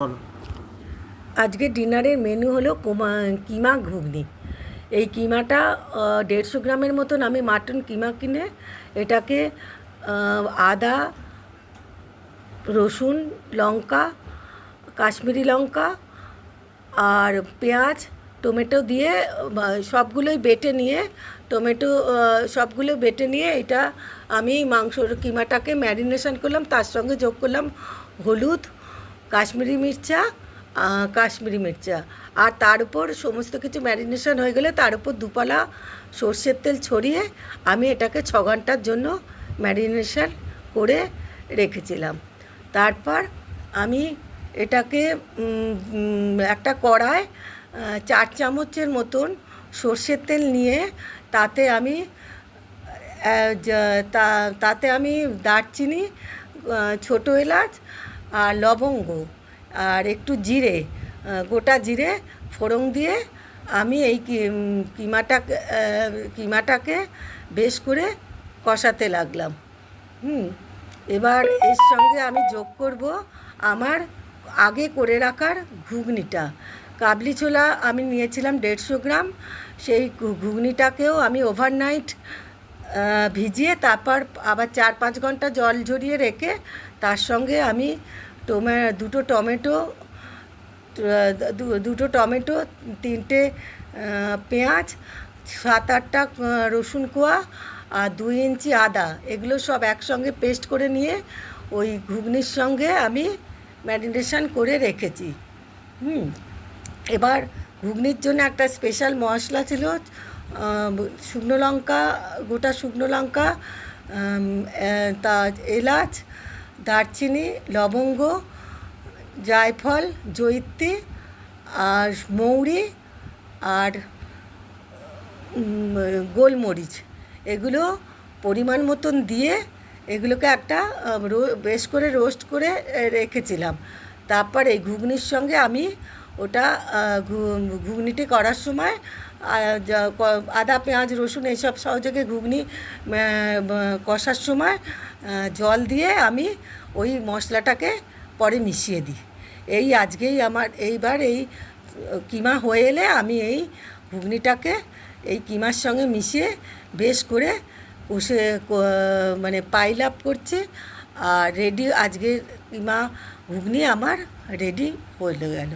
বলো। আজকে ডিনারের মেনু হলো কিমা ঘুগনি। এই কিমাটা 150 গ্রামের মতন আমি মাটন কিমা কিনে এটাকে আদা, রসুন, লঙ্কা, কাশ্মীরি লঙ্কা আর পেঁয়াজ, টমেটো দিয়ে সবগুলোই বেটে নিয়ে সবগুলো বেটে নিয়ে এটা আমি মাংসর কিমাটাকে ম্যারিনেশন করলাম। তার সঙ্গে যোগ করলাম হলুদ, কাশ্মীরি মির্চা, কাশ্মীরি মির্চা আর তার উপর সমস্ত কিছু ম্যারিনেশন হয়ে গেলে তার উপর দুপালা সর্ষের তেল ছড়িয়ে আমি এটাকে 6 ঘন্টার জন্য ম্যারিনেশন করে রেখেছিলাম। তারপর আমি এটাকে একটা কড়ায় 4 চামচের মতন সর্ষের তেল নিয়ে তাতে আমি তাতে আমি দারচিনি, ছোটো এলাচ আর লবঙ্গ আর একটু জিরে, গোটা জিরে ফোড়ন দিয়ে আমি এই কিমাটাকে বেশ করে কষাতে লাগলাম। এবার এর সঙ্গে আমি যোগ করব আমার আগে করে রাখার ঘুগনিটা। কাবলি ছোলা আমি নিয়েছিলাম 150 গ্রাম। সেই ঘুগনিটাকেও আমি ওভারনাইট ভিজিয়ে তারপর আবার 4-5 ঘন্টা জল ঝরিয়ে রেখে তার সঙ্গে আমি দুটো টমেটো, 3টে পেঁয়াজ, 7-8টা রসুন কোয়া আর 2 ইঞ্চি আদা, এগুলো সব একসঙ্গে পেস্ট করে নিয়ে ওই ঘুগনির সঙ্গে আমি ম্যারিনেশন করে রেখেছি। এবার ঘুগনির জন্য একটা স্পেশাল মশলা ছিল, শুকনো লঙ্কা, গোটা শুকনো লঙ্কা, তা এলাচ, দারচিনি, লবঙ্গ, জায়ফল, জয়িত্রী আর মৌরি আর গোলমরিচ, এগুলো পরিমাণ মতন দিয়ে এগুলোকে একটা বেশ করে রোস্ট করে রেখেছিলাম। তারপর এই ঘুগনির সঙ্গে আমি ওটা ঘুগনিটি করার সময় আদা, পেঁয়াজ, রসুন এইসব সহযোগে ঘুগনি কষার সময় জল দিয়ে আমি ওই মশলাটাকে পরে মিশিয়ে দিই। আজকেই আমার এইবার এই কিমা হয়ে এলে আমি এই ঘুগনিটাকে এই কিমার সঙ্গে মিশিয়ে বেশ করে কষে মানে পাইল আপ করছি। আর রেডি, আজকের কিমা ঘুগনি আমার রেডি হয়ে গেল।